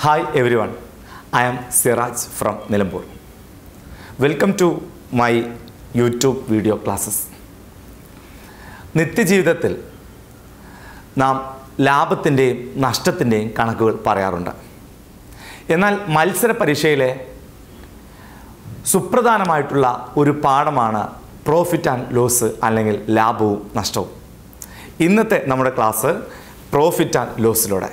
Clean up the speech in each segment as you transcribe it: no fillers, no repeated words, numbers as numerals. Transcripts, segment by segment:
Hi everyone, I am Siraj from Nilambur. Welcome to my YouTube video classes. നിത്യജീവിതത്തിൽ നാം ലാഭത്തിൻ്റെയും നഷ്ടത്തിൻ്റെയും കണക്കുകൾ പറയാറുണ്ട്. എന്നാൽ മത്സര പരീക്ഷയിലെ സുപ്രധാനമായിട്ടുള്ള ഒരു പാഠമാണ് പ്രോഫിറ്റ് ആൻഡ് ലോസ് അല്ലെങ്കിൽ ലാഭവും നഷ്ടവും. ഇന്നത്തെ നമ്മുടെ ക്ലാസ് പ്രോഫിറ്റ് ആൻഡ് ലോസിലൂടെ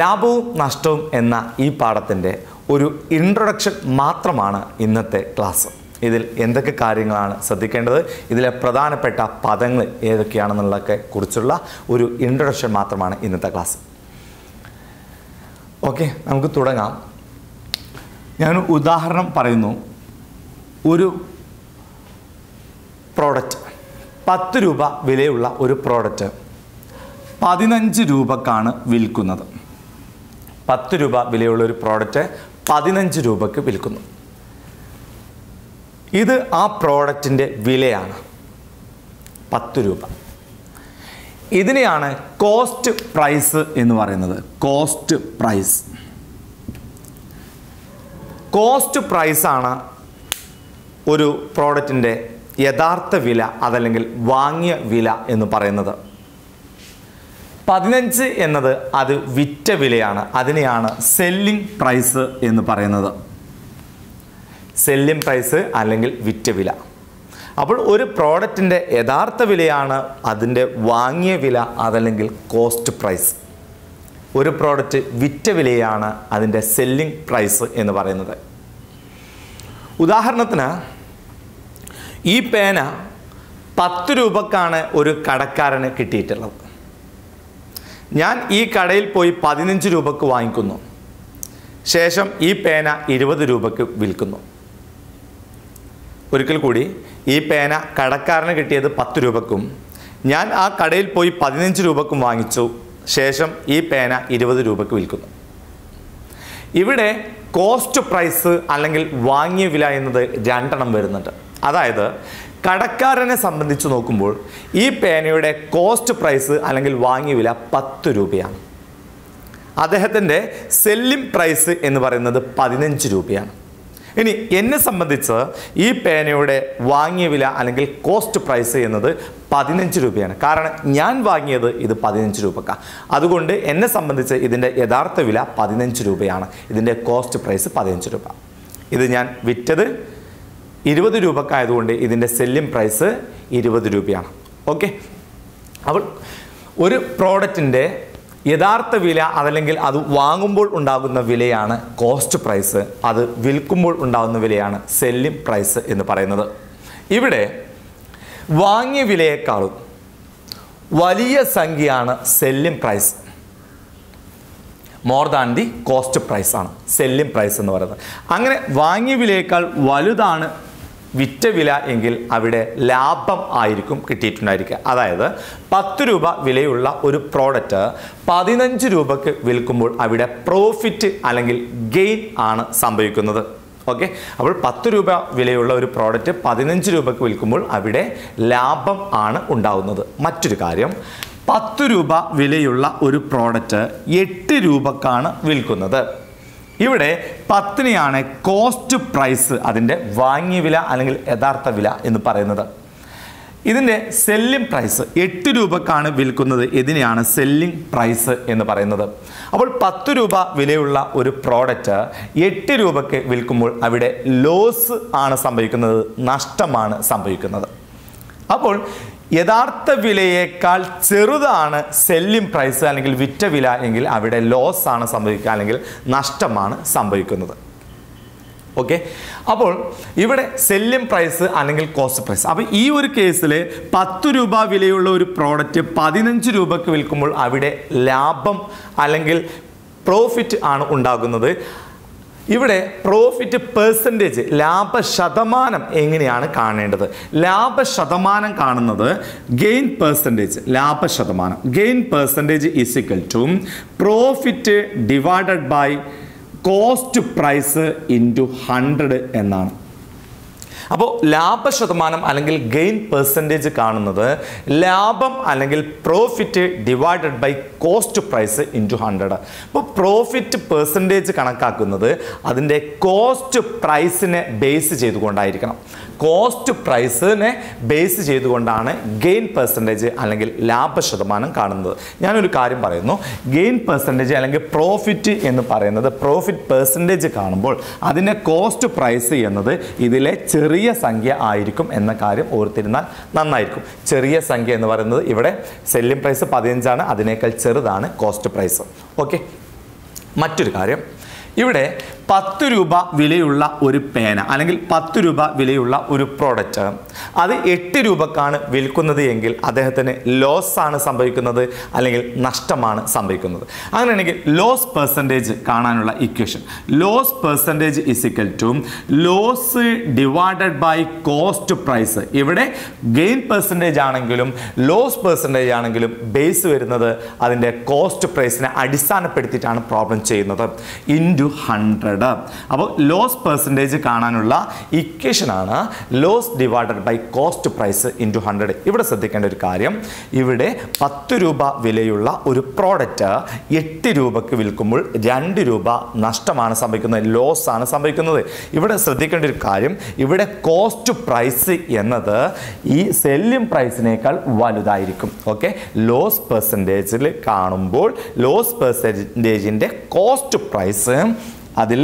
ലാഭവും നഷ്ടവും എന്ന ഈ പാഠത്തിൻ്റെ ഒരു ഇൻട്രൊഡക്ഷൻ മാത്രമാണ് ഇന്നത്തെ ക്ലാസ്. ഇതിൽ എന്തൊക്കെ കാര്യങ്ങളാണ് ശ്രദ്ധിക്കേണ്ടത്, ഇതിലെ പ്രധാനപ്പെട്ട പദങ്ങൾ ഏതൊക്കെയാണെന്നുള്ളതൊക്കെ കുറിച്ചുള്ള ഒരു ഇൻട്രൊഡക്ഷൻ മാത്രമാണ് ഇന്നത്തെ ക്ലാസ്. ഓക്കെ, നമുക്ക് തുടങ്ങാം. ഞാൻ ഉദാഹരണം പറയുന്നു. ഒരു പ്രോഡക്റ്റ് 10 രൂപ വിലയുള്ള ഒരു പ്രോഡക്റ്റ് 15 രൂപക്കാണ് വിൽക്കുന്നത്. 10 രൂപ വിലയുള്ള ഒരു പ്രോഡക്റ്റ് 15 രൂപക്ക് വിൽക്കുന്നു. ഇത് ആ പ്രോഡക്റ്റിൻ്റെ വിലയാണ്, 10 രൂപ. ഇതിനെയാണ് കോസ്റ്റ് പ്രൈസ് എന്ന് പറയുന്നത്. Cost price. കോസ്റ്റ് പ്രൈസാണ് ഒരു പ്രോഡക്റ്റിൻ്റെ യഥാർത്ഥ വില, അതല്ലെങ്കിൽ വാങ്ങിയ വില എന്ന് പറയുന്നത്. 15 എന്നത് അത് വിറ്റ വിലയാണ്. അതിനെയാണ് സെല്ലിംഗ് പ്രൈസ് എന്ന് പറയുന്നത്. സെല്ലിംഗ് പ്രൈസ് അല്ലെങ്കിൽ വിറ്റ വില. അപ്പോൾ ഒരു പ്രോഡക്റ്റിൻ്റെ യഥാർത്ഥ വിലയാണ് അതിൻ്റെ വാങ്ങിയ വില, അതല്ലെങ്കിൽ കോസ്റ്റ് പ്രൈസ്. ഒരു പ്രോഡക്റ്റ് വിറ്റ വിലയാണ് അതിൻ്റെ സെല്ലിംഗ് പ്രൈസ് എന്ന് പറയുന്നത്. ഉദാഹരണത്തിന്, ഈ പേന 10 രൂപക്കാണ് ഒരു കടക്കാരന് കിട്ടിയിട്ടുള്ളത്. ഞാൻ ഈ കടയിൽ പോയി 15 രൂപക്ക് വാങ്ങിക്കുന്നു. ശേഷം ഈ പേന 20 രൂപക്ക് വിൽക്കുന്നു. ഒരിക്കൽ കൂടി, ഈ പേന കടക്കാരന് കിട്ടിയത് 10 രൂപക്കും ഞാൻ ആ കടയിൽ പോയി 15 രൂപക്കും വാങ്ങിച്ചു. ശേഷം ഈ പേന 20 രൂപക്ക് വിൽക്കുന്നു. ഇവിടെ കോസ്റ്റ് പ്രൈസ് അല്ലെങ്കിൽ വാങ്ങിയ വില എന്നത് 2 എണ്ണം വരുന്നുണ്ട്. അതായത് കടക്കാരനെ സംബന്ധിച്ച് നോക്കുമ്പോൾ ഈ പേനയുടെ കോസ്റ്റ് പ്രൈസ് അല്ലെങ്കിൽ വാങ്ങിയ വില 10 രൂപയാണ്. അദ്ദേഹത്തിൻ്റെ സെല്ലിംഗ് പ്രൈസ് എന്ന് പറയുന്നത് 15 രൂപയാണ്. ഇനി എന്നെ സംബന്ധിച്ച് ഈ പേനയുടെ വാങ്ങിയ വില അല്ലെങ്കിൽ കോസ്റ്റ് പ്രൈസ് എന്നത് 15 രൂപയാണ്. കാരണം ഞാൻ വാങ്ങിയത് ഇത് 15 രൂപക്കാണ്. അതുകൊണ്ട് എന്നെ സംബന്ധിച്ച് ഇതിൻ്റെ യഥാർത്ഥ വില 15 രൂപയാണ്. ഇതിൻ്റെ കോസ്റ്റ് പ്രൈസ് 15 രൂപ. ഇത് ഞാൻ വിറ്റത് 20 രൂപക്കായതുകൊണ്ട് ഇതിൻ്റെ സെല്ലിംഗ് പ്രൈസ് 20 രൂപയാണ്. ഓക്കെ, അപ്പോൾ ഒരു പ്രോഡക്റ്റിൻ്റെ യഥാർത്ഥ വില, അതല്ലെങ്കിൽ അത് വാങ്ങുമ്പോൾ ഉണ്ടാകുന്ന വിലയാണ് കോസ്റ്റ് പ്രൈസ്. അത് വിൽക്കുമ്പോൾ ഉണ്ടാകുന്ന വിലയാണ് സെല്ലിംഗ് പ്രൈസ് എന്ന് പറയുന്നത്. ഇവിടെ വാങ്ങിയ വിലയേക്കാളും വലിയ സംഖ്യയാണ് selling price. More than the cost price ആണ് സെല്ലിംഗ് പ്രൈസ് എന്ന് പറയുന്നത്. അങ്ങനെ വാങ്ങിയ വിലയേക്കാൾ വലുതാണ് വിറ്റ വില എങ്കിൽ അവിടെ ലാഭം ആയിരിക്കും കിട്ടിയിട്ടുണ്ടായിരിക്കുക. അതായത് 10 രൂപ വിലയുള്ള ഒരു പ്രോഡക്റ്റ് 15 രൂപക്ക് വിൽക്കുമ്പോൾ അവിടെ പ്രോഫിറ്റ് അല്ലെങ്കിൽ ഗെയിൻ ആണ് സംഭവിക്കുന്നത്. ഓക്കെ, അപ്പോൾ 10 രൂപ വിലയുള്ള ഒരു പ്രോഡക്റ്റ് 15 രൂപക്ക് വിൽക്കുമ്പോൾ അവിടെ ലാഭം ആണ് ഉണ്ടാകുന്നത്. മറ്റൊരു കാര്യം, 10 രൂപ വിലയുള്ള ഒരു പ്രോഡക്റ്റ് 8 രൂപക്കാണ് വിൽക്കുന്നത്. ഇവിടെ 10നെയാണ് കോസ്റ്റ് പ്രൈസ്, അതിൻ്റെ വാങ്ങിയ വില അല്ലെങ്കിൽ യഥാർത്ഥ വില എന്ന് പറയുന്നത്. ഇതിൻ്റെ സെല്ലിംഗ് പ്രൈസ് 8 രൂപക്കാണ് വിൽക്കുന്നത്. ഇതിനെയാണ് സെല്ലിംഗ് പ്രൈസ് എന്ന് പറയുന്നത്. അപ്പോൾ 10 രൂപ വിലയുള്ള ഒരു പ്രോഡക്റ്റ് 8 രൂപയ്ക്ക് വിൽക്കുമ്പോൾ അവിടെ ലോസ് ആണ് സംഭവിക്കുന്നത്, നഷ്ടമാണ് സംഭവിക്കുന്നത്. അപ്പോൾ യഥാർത്ഥ വിലയേക്കാൾ ചെറുതാണ് സെല്ലിംഗ് പ്രൈസ് അല്ലെങ്കിൽ വിറ്റ വില എങ്കിൽ അവിടെ ലോസ് ആണ് സംഭവിക്കുക, അല്ലെങ്കിൽ നഷ്ടമാണ് സംഭവിക്കുന്നത്. ഓക്കെ, അപ്പോൾ ഇവിടെ സെല്ലിംഗ് പ്രൈസ് അല്ലെങ്കിൽ കോസ്റ്റ് പ്രൈസ്. അപ്പോൾ ഈ ഒരു കേസിൽ 10 രൂപ വിലയുള്ള ഒരു പ്രോഡക്റ്റ് 15 രൂപക്ക് വിൽക്കുമ്പോൾ അവിടെ ലാഭം അല്ലെങ്കിൽ പ്രോഫിറ്റ് ആണ് ഉണ്ടാകുന്നത്. ഇവിടെ പ്രോഫിറ്റ് പെർസെൻറ്റേജ്, ലാഭശതമാനം എങ്ങനെയാണ് കാണേണ്ടത്? ലാഭശതമാനം കാണുന്നത് ഗെയിൻ പെർസെൻറ്റേജ്, ലാഭശതമാനം. Gain percentage is equal to profit divided by cost price into 100 എന്നാണ്. അപ്പോൾ ലാഭശതമാനം അല്ലെങ്കിൽ ഗെയിൻ പെർസെൻറ്റേജ് കാണുന്നത് ലാഭം അല്ലെങ്കിൽ profit divided by cost price into 100. അപ്പോൾ പ്രോഫിറ്റ് പെർസെൻറ്റേജ് കണക്കാക്കുന്നത് അതിൻ്റെ കോസ്റ്റ് പ്രൈസിനെ ബേസ് ചെയ്തുകൊണ്ടായിരിക്കണം. കോസ്റ്റ് പ്രൈസിനെ ബേസ് ചെയ്തുകൊണ്ടാണ് ഗെയിൻ പെർസെൻറ്റേജ് അല്ലെങ്കിൽ ലാഭശതമാനം കാണുന്നത്. ഞാനൊരു കാര്യം പറയുന്നു, ഗെയിൻ പെർസെൻറ്റേജ് അല്ലെങ്കിൽ പ്രോഫിറ്റ് എന്ന് പറയുന്നത് പ്രോഫിറ്റ് പെർസെൻറ്റേജ് കാണുമ്പോൾ അതിൻ്റെ കോസ്റ്റ് പ്രൈസ് എന്നത് ഇതിലെ ചെറിയ സംഖ്യ ആയിരിക്കും എന്ന കാര്യം ഓർത്തിരുന്നാൽ നന്നായിരിക്കും. ചെറിയ സംഖ്യ എന്ന് പറയുന്നത് ഇവിടെ സെല്ലിംഗ് പ്രൈസ് 15 അതിനേക്കാൾ ചെറുതാണ് കോസ്റ്റ് പ്രൈസ്. ഓക്കെ, മറ്റൊരു കാര്യം, ഇവിടെ 10 രൂപ വിലയുള്ള ഒരു പേന അല്ലെങ്കിൽ 10 രൂപ വിലയുള്ള ഒരു പ്രോഡക്റ്റ് അത് 8 രൂപക്കാണ് വിൽക്കുന്നത് എങ്കിൽ അദ്ദേഹത്തിന് ലോസ് ആണ് സംഭവിക്കുന്നത് അല്ലെങ്കിൽ നഷ്ടമാണ് സംഭവിക്കുന്നത്. അങ്ങനെയാണെങ്കിൽ ലോസ് പെർസെൻറ്റേജ് കാണാനുള്ള equation, loss percentage is equal to loss divided by cost price. ഇവിടെ ഗെയിൻ പെർസെൻറ്റേജ് ആണെങ്കിലും ലോസ് പെർസെൻറ്റേജ് ആണെങ്കിലും ബേസ് വരുന്നത് അതിൻ്റെ കോസ്റ്റ് പ്രൈസിനെ അടിസ്ഥാനപ്പെടുത്തിയിട്ടാണ് പ്രോബ്ലം ചെയ്യുന്നത്, ഇൻറ്റു 100. അപ്പോൾ ലോസ് പെർസെൻറ്റേജ് കാണാനുള്ള ഇക്വേഷനാണ് loss divided by cost price into 100. ഇവിടെ ശ്രദ്ധിക്കേണ്ട ഒരു കാര്യം, ഇവിടെ 10 രൂപ വിലയുള്ള ഒരു പ്രോഡക്റ്റ് 8 രൂപക്ക് വിൽക്കുമ്പോൾ 2 രൂപ നഷ്ടമാണ് സംഭവിക്കുന്നത്, ലോസ് ആണ് സംഭവിക്കുന്നത്. ഇവിടെ ശ്രദ്ധിക്കേണ്ട ഒരു കാര്യം, ഇവിടെ കോസ്റ്റ് പ്രൈസ് എന്നത് ഈ സെല്ലിംഗ് പ്രൈസിനേക്കാൾ വലുതായിരിക്കും. ഓക്കെ, ലോസ് പെർസെൻറ്റേജിൽ കാണുമ്പോൾ ലോസ് പെർസെൻറ്റേജിൻ്റെ കോസ്റ്റ് പ്രൈസ് അതിൽ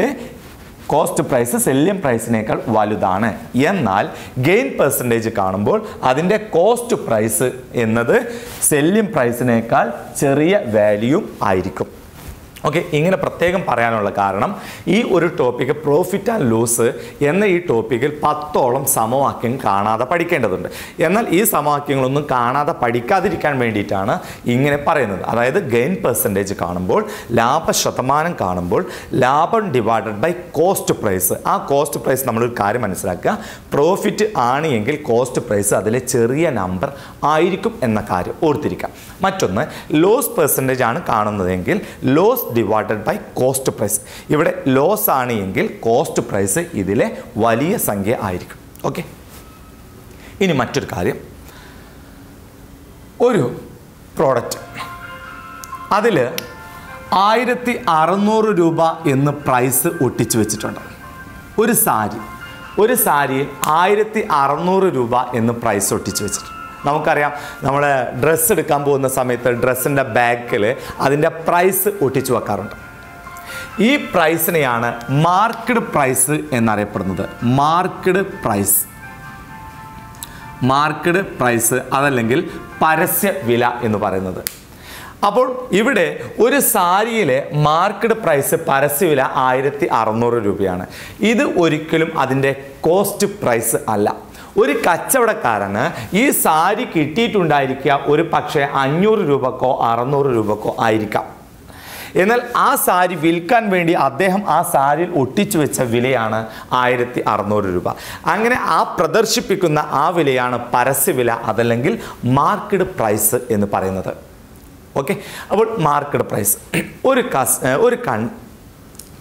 കോസ്റ്റ് പ്രൈസ് സെല്ലിംഗ് പ്രൈസിനേക്കാൾ വലുതാണ്. എന്നാൽ ഗെയിൻ പെർസെൻറ്റേജ് കാണുമ്പോൾ അതിൻ്റെ കോസ്റ്റ് പ്രൈസ് എന്നത് സെല്ലിംഗ് പ്രൈസിനേക്കാൾ ചെറിയ വാല്യൂ ആയിരിക്കും. ഓക്കെ, ഇങ്ങനെ പ്രത്യേകം പറയാനുള്ള കാരണം ഈ ഒരു ടോപ്പിക്ക് പ്രോഫിറ്റ് ആൻഡ് ലോസ് എന്ന ഈ ടോപ്പിക്കിൽ 10ഓളം സമവാക്യം കാണാതെ പഠിക്കേണ്ടതുണ്ട്. എന്നാൽ ഈ സമവാക്യങ്ങളൊന്നും കാണാതെ പഠിക്കാതിരിക്കാൻ വേണ്ടിയിട്ടാണ് ഇങ്ങനെ പറയുന്നത്. അതായത് ഗെയിൻ പെർസെൻറ്റേജ് കാണുമ്പോൾ ലാഭശതമാനം കാണുമ്പോൾ ലാഭം ഡിവൈഡഡ് ബൈ കോസ്റ്റ് പ്രൈസ്, ആ കോസ്റ്റ് പ്രൈസ് നമ്മളൊരു കാര്യം മനസ്സിലാക്കുക, പ്രോഫിറ്റ് ആണ് എങ്കിൽ കോസ്റ്റ് പ്രൈസ് അതിലെ ചെറിയ നമ്പർ ആയിരിക്കും എന്ന കാര്യം ഓർത്തിരിക്കാം. മറ്റൊന്ന്, ലോസ് പെർസെൻറ്റേജ് ആണ് കാണുന്നതെങ്കിൽ loss divided by cost price. ഇവിടെ ലോസ് ആണ് എങ്കിൽ കോസ്റ്റ് പ്രൈസ് ഇതിലെ വലിയ സംഖ്യ ആയിരിക്കും. ഓക്കെ, ഇനി മറ്റൊരു കാര്യം, ഒരു പ്രോഡക്റ്റ് അതിൽ 1600 രൂപ എന്ന് പ്രൈസ് ഒട്ടിച്ചു വെച്ചിട്ടുണ്ട്. ഒരു സാരിയിൽ 1600 രൂപ എന്ന് പ്രൈസ് ഒട്ടിച്ചു വെച്ചിട്ടുണ്ട്. നമുക്കറിയാം, നമ്മൾ ഡ്രസ്സ് എടുക്കാൻ പോകുന്ന സമയത്ത് ഡ്രസ്സിൻ്റെ ബാക്കിൽ അതിൻ്റെ പ്രൈസ് ഒട്ടിച്ചു വെക്കാറുണ്ട്. ഈ പ്രൈസിനെയാണ് മാർക്കഡ് പ്രൈസ് എന്നറിയപ്പെടുന്നത്. മാർക്കഡ് പ്രൈസ് അതല്ലെങ്കിൽ പരസ്യ വില എന്ന് പറയുന്നത്. അപ്പോൾ ഇവിടെ ഒരു സാരിയിലെ മാർക്കഡ് പ്രൈസ് പരസ്യവില 1600 രൂപയാണ്. ഇത് ഒരിക്കലും അതിൻ്റെ കോസ്റ്റ് പ്രൈസ് അല്ല. ഒരു കച്ചവടക്കാരന് ഈ സാരി കിട്ടിയിട്ടുണ്ടായിരിക്കുക ഒരു പക്ഷേ 500 രൂപക്കോ 600 രൂപക്കോ ആയിരിക്കാം. എന്നാൽ ആ സാരി വിൽക്കാൻ വേണ്ടി അദ്ദേഹം ആ സാരിയിൽ ഒട്ടിച്ചു വെച്ച വിലയാണ് 1600 രൂപ. അങ്ങനെ ആ പ്രദർശിപ്പിക്കുന്ന ആ വിലയാണ് പരസ്യവില അതല്ലെങ്കിൽ മാർക്കഡ് പ്രൈസ് എന്ന് പറയുന്നത്. ഓക്കെ, അപ്പോൾ മാർക്കഡ് പ്രൈസ്, ഒരു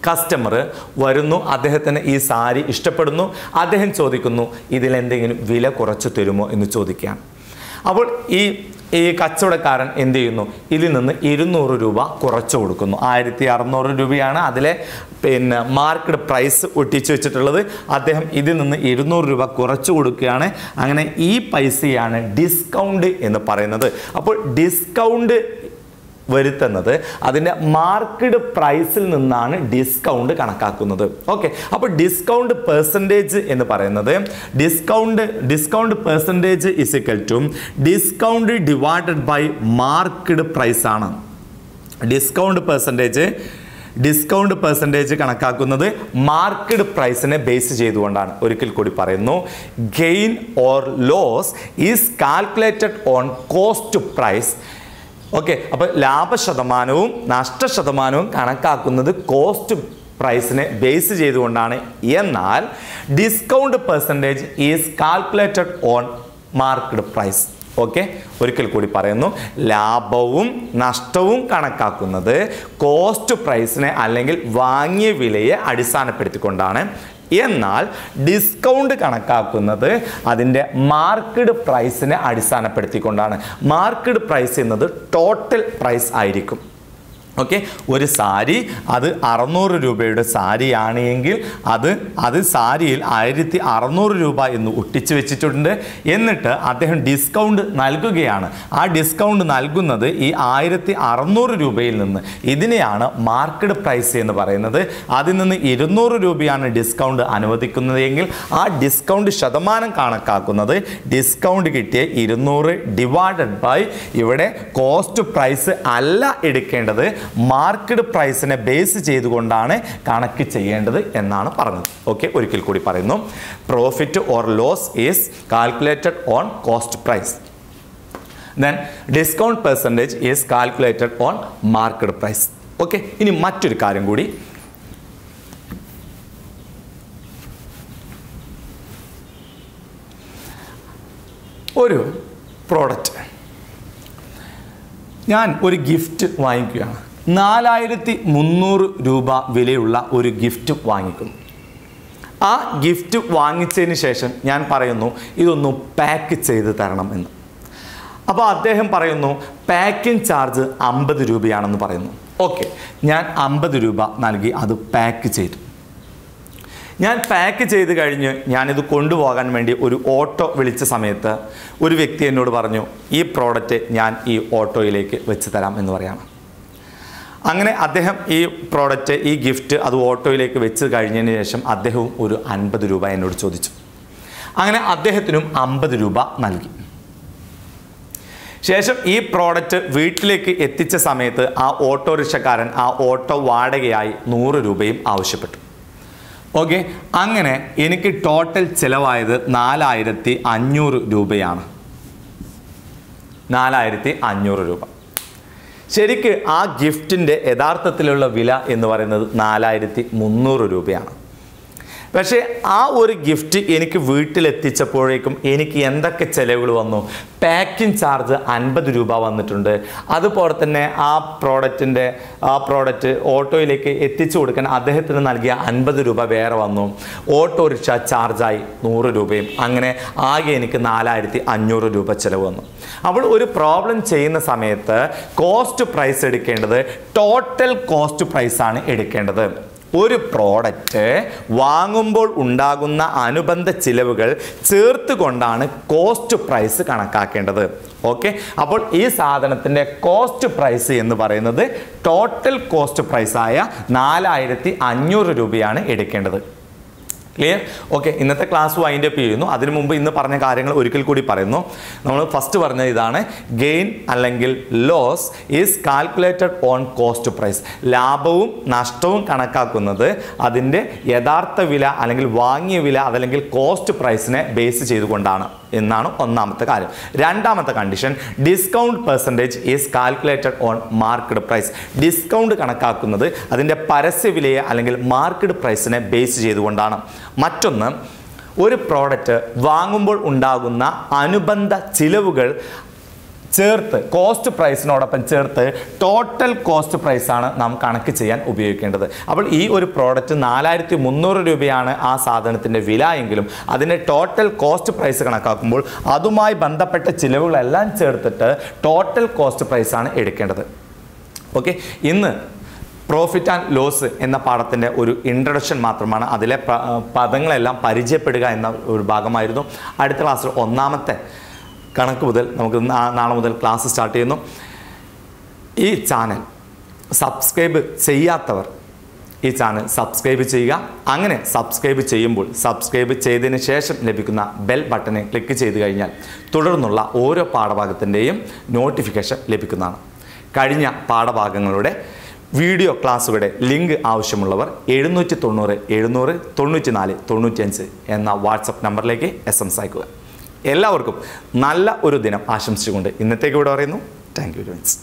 കസ്റ്റമർ വരുന്നു, അദ്ദേഹത്തിന് ഈ സാരി ഇഷ്ടപ്പെടുന്നു, അദ്ദേഹം ചോദിക്കുന്നു ഇതിലെന്തെങ്കിലും വില കുറച്ച് തരുമോ എന്ന് ചോദിക്കുകയാണ്. അപ്പോൾ ഈ കച്ചവടക്കാരൻ എന്ത് ചെയ്യുന്നു, ഇതിൽ നിന്ന് 200 രൂപ കുറച്ച് കൊടുക്കുന്നു. 1600 രൂപയാണ് അതിലെ മാർക്കറ്റ് പ്രൈസ് ഒട്ടിച്ചു വെച്ചിട്ടുള്ളത്. അദ്ദേഹം ഇതിൽ നിന്ന് 200 രൂപ കുറച്ച് കൊടുക്കുകയാണ്. അങ്ങനെ ഈ പൈസയാണ് ഡിസ്കൗണ്ട് എന്ന് പറയുന്നത്. അപ്പോൾ ഡിസ്കൗണ്ട് വരുത്തുന്നത് അതിൻ്റെ മാർക്കറ്റ് പ്രൈസിൽ നിന്നാണ് ഡിസ്കൗണ്ട് കണക്കാക്കുന്നത്. ഓക്കെ, അപ്പോൾ ഡിസ്കൗണ്ട് പെർസെൻറ്റേജ് എന്ന് പറയുന്നത് discount percentage is equal to discount divided by market price ആണ്. ഡിസ്കൗണ്ട് പെർസെൻറ്റേജ് കണക്കാക്കുന്നത് മാർക്കറ്റ് പ്രൈസിനെ ബേസ് ചെയ്തുകൊണ്ടാണ്. ഒരിക്കൽ കൂടി പറയുന്നു, gain or loss is calculated on cost price. Okay, അപ്പോൾ ലാഭശതമാനവും നഷ്ടശതമാനവും കണക്കാക്കുന്നത് കോസ്റ്റ് പ്രൈസിനെ ബേസ് ചെയ്തുകൊണ്ടാണ്. എന്നാൽ discount percentage is calculated on market price. Okay, ഒരിക്കൽ കൂടി പറയുന്നു, ലാഭവും നഷ്ടവും കണക്കാക്കുന്നത് കോസ്റ്റ് പ്രൈസിനെ അല്ലെങ്കിൽ വാങ്ങിയ വിലയെ അടിസ്ഥാനപ്പെടുത്തിക്കൊണ്ടാണ്. എന്നാൽ ഡിസ്കൗണ്ട് കണക്കാക്കുന്നത് അതിൻ്റെ മാർക്കറ്റ് പ്രൈസിനെ അടിസ്ഥാനപ്പെടുത്തിക്കൊണ്ടാണ്. മാർക്കറ്റ് പ്രൈസ് എന്നത് ടോട്ടൽ പ്രൈസ് ആയിരിക്കും. ഓക്കെ, ഒരു സാരി അത് 600 രൂപയുടെ സാരിയാണ് എങ്കിൽ അത് സാരിയിൽ 1600 രൂപ എന്ന് ഒട്ടിച്ചു വെച്ചിട്ടുണ്ട്. എന്നിട്ട് അദ്ദേഹം ഡിസ്കൗണ്ട് നൽകുകയാണ്. ആ ഡിസ്കൗണ്ട് നൽകുന്നത് ഈ 1600 രൂപയിൽ നിന്ന്. ഇതിനെയാണ് മാർക്കറ്റ് പ്രൈസ് എന്ന് പറയുന്നത്. അതിൽ നിന്ന് 200 രൂപയാണ് ഡിസ്കൗണ്ട് അനുവദിക്കുന്നതെങ്കിൽ ആ ഡിസ്കൗണ്ട് ശതമാനം കണക്കാക്കുന്നത് ഡിസ്കൗണ്ട് കിട്ടിയ 200 ഡിവൈഡഡ് ബൈ ഇവിടെ കോസ്റ്റ് പ്രൈസ് അല്ല എടുക്കേണ്ടത്, മാർക്കറ്റ് പ്രൈസിനെ ബേസ് ചെയ്തുകൊണ്ടാണ് കണക്ക് ചെയ്യേണ്ടത് എന്നാണ് പറഞ്ഞത്. ഓക്കെ, ഒരിക്കൽ കൂടി പറയുന്നു. Profit or loss is calculated on cost price. Then discount percentage is calculated on market price. Okay, ഇനി മറ്റൊരു കാര്യം കൂടി. ഒരു പ്രോഡക്റ്റ് ഞാൻ ഒരു ഗിഫ്റ്റ് വാങ്ങിക്കുകയാണ്. 4300 രൂപ വിലയുള്ള ഒരു ഗിഫ്റ്റ് വാങ്ങിക്കുന്നു. ആ ഗിഫ്റ്റ് വാങ്ങിച്ചതിന് ശേഷം ഞാൻ പറയുന്നു ഇതൊന്ന് പാക്ക് ചെയ്ത് തരണം എന്ന്. അപ്പോൾ അദ്ദേഹം പറയുന്നു പാക്കിംഗ് ചാർജ് 50 രൂപയാണെന്ന് പറയുന്നു. ഓക്കെ, ഞാൻ 50 രൂപ നൽകി അത് പാക്ക് ചെയ്തു. ഞാൻ പാക്ക് ചെയ്ത് കഴിഞ്ഞ് ഞാനിത് കൊണ്ടുപോകാൻ വേണ്ടി ഒരു ഓട്ടോ വിളിച്ച സമയത്ത് ഒരു വ്യക്തി എന്നോട് പറഞ്ഞു ഈ പ്രോഡക്റ്റ് ഞാൻ ഈ ഓട്ടോയിലേക്ക് വെച്ച് തരാം എന്ന് പറയാണ്. അങ്ങനെ അദ്ദേഹം ഈ പ്രോഡക്റ്റ് ഈ ഗിഫ്റ്റ് അത് ഓട്ടോയിലേക്ക് വെച്ച് കഴിഞ്ഞതിന് ശേഷം അദ്ദേഹവും ഒരു 50 രൂപ എന്നോട് ചോദിച്ചു. അങ്ങനെ അദ്ദേഹത്തിനും 50 രൂപ നൽകി. ശേഷം ഈ പ്രോഡക്റ്റ് വീട്ടിലേക്ക് എത്തിച്ച സമയത്ത് ആ ഓട്ടോറിക്ഷക്കാരൻ ആ ഓട്ടോ വാടകയായി 100 രൂപയും ആവശ്യപ്പെട്ടു. ഓക്കെ, അങ്ങനെ എനിക്ക് ടോട്ടൽ ചിലവായത് 4500 രൂപയാണ്. 4500 രൂപ. ശരിക്ക് ആ ഗിഫ്റ്റിൻ്റെ യഥാർത്ഥത്തിലുള്ള വില എന്ന് പറയുന്നത് 4300 രൂപയാണ്. പക്ഷേ ആ ഒരു ഗിഫ്റ്റ് എനിക്ക് വീട്ടിലെത്തിച്ചപ്പോഴേക്കും എനിക്ക് എന്തൊക്കെ ചിലവുകൾ വന്നു? പാക്കിംഗ് ചാർജ് 50 രൂപ വന്നിട്ടുണ്ട്. അതുപോലെ തന്നെ ആ പ്രോഡക്റ്റ് ഓട്ടോയിലേക്ക് എത്തിച്ചു കൊടുക്കാൻ അദ്ദേഹത്തിന് നൽകിയ 50 രൂപ വേറെ വന്നു. ഓട്ടോറിക്ഷ ചാർജായി 100 രൂപയും. അങ്ങനെ ആകെ എനിക്ക് 4500 രൂപ ചിലവ് വന്നു. അപ്പോൾ ഒരു പ്രോബ്ലം ചെയ്യുന്ന സമയത്ത് കോസ്റ്റ് പ്രൈസ് എടുക്കേണ്ടത് ടോട്ടൽ കോസ്റ്റ് പ്രൈസാണ് എടുക്കേണ്ടത്. ഒരു പ്രോഡക്റ്റ് വാങ്ങുമ്പോൾ ഉണ്ടാകുന്ന അനുബന്ധ ചിലവുകൾ ചേർത്തുകൊണ്ടാണ് കോസ്റ്റ് പ്രൈസ് കണക്കാക്കേണ്ടത്. ഓക്കെ, അപ്പോൾ ഈ സാധനത്തിൻ്റെ കോസ്റ്റ് പ്രൈസ് എന്ന് പറയുന്നത് ടോട്ടൽ കോസ്റ്റ് പ്രൈസായ 4500 രൂപയാണ് എടുക്കേണ്ടത്. ക്ലിയർ? ഓക്കെ, ഇന്നത്തെ ക്ലാസ് വൈൻഡ് അപ്പ് ചെയ്യുന്നു. അതിനു മുമ്പ് ഇന്ന് പറഞ്ഞ കാര്യങ്ങൾ ഒരിക്കൽ കൂടി പറയുന്നു. നമ്മൾ ഫസ്റ്റ് പറഞ്ഞ ഇതാണ്, ഗെയിൻ അല്ലെങ്കിൽ loss is calculated on cost price. ലാഭവും നഷ്ടവും കണക്കാക്കുന്നത് അതിൻ്റെ യഥാർത്ഥ വില അല്ലെങ്കിൽ വാങ്ങിയ വില അതല്ലെങ്കിൽ കോസ്റ്റ് പ്രൈസിനെ ബേസ് ചെയ്തുകൊണ്ടാണ് എന്നാണ് ഒന്നാമത്തെ കാര്യം. രണ്ടാമത്തെ condition, discount percentage is calculated on market price. Discount കണക്കാക്കുന്നത് അതിൻ്റെ പരസ്യവിലയെ അല്ലെങ്കിൽ മാർക്കറ്റ് പ്രൈസിനെ ബേസ് ചെയ്തുകൊണ്ടാണ്. മറ്റൊന്ന്, ഒരു പ്രോഡക്റ്റ് വാങ്ങുമ്പോൾ ഉണ്ടാകുന്ന അനുബന്ധ ചിലവുകൾ ചേർത്ത് കോസ്റ്റ് പ്രൈസിനോടൊപ്പം ചേർത്ത് ടോട്ടൽ കോസ്റ്റ് പ്രൈസാണ് നാം കണക്ക് ചെയ്യാൻ ഉപയോഗിക്കേണ്ടത്. അപ്പോൾ ഈ ഒരു പ്രോഡക്റ്റ് 4300 രൂപയാണ് ആ സാധനത്തിൻ്റെ വില എങ്കിലും അതിൻ്റെ ടോട്ടൽ കോസ്റ്റ് പ്രൈസ് കണക്കാക്കുമ്പോൾ അതുമായി ബന്ധപ്പെട്ട ചിലവുകളെല്ലാം ചേർത്തിട്ട് ടോട്ടൽ കോസ്റ്റ് പ്രൈസാണ് എടുക്കേണ്ടത്. ഓക്കെ, ഇന്ന് പ്രോഫിറ്റ് ആൻഡ് ലോസ് എന്ന പാഠത്തിൻ്റെ ഒരു ഇൻട്രൊഡക്ഷൻ മാത്രമാണ്. അതിലെ പദങ്ങളെല്ലാം പരിചയപ്പെടുക എന്ന ഒരു ഭാഗമായിരുന്നു. അടുത്ത ക്ലാസ്സിൽ ഒന്നാമത്തെ കണക്ക് മുതൽ നമുക്ക് നാളെ മുതൽ ക്ലാസ് സ്റ്റാർട്ട് ചെയ്യുന്നു. ഈ ചാനൽ സബ്സ്ക്രൈബ് ചെയ്യാത്തവർ ഈ ചാനൽ സബ്സ്ക്രൈബ് ചെയ്യുക. അങ്ങനെ സബ്സ്ക്രൈബ് ചെയ്യുമ്പോൾ സബ്സ്ക്രൈബ് ചെയ്തതിന് ശേഷം ലഭിക്കുന്ന ബെൽ ബട്ടനെ ക്ലിക്ക് ചെയ്ത് കഴിഞ്ഞാൽ തുടർന്നുള്ള ഓരോ പാഠഭാഗത്തിൻ്റെയും നോട്ടിഫിക്കേഷൻ ലഭിക്കുന്നതാണ്. കഴിഞ്ഞ പാഠഭാഗങ്ങളുടെ വീഡിയോ ക്ലാസ്സുകളുടെ ലിങ്ക് ആവശ്യമുള്ളവർ 790 700 94 95 എന്ന വാട്സപ്പ് നമ്പറിലേക്ക് SMS അയക്കുക. എല്ലാവർക്കും നല്ല ഒരു ദിനം ആശംസിച്ചുകൊണ്ട് ഇന്നത്തേക്ക് ഇവിടെ പറയുന്നു. Thank you very much.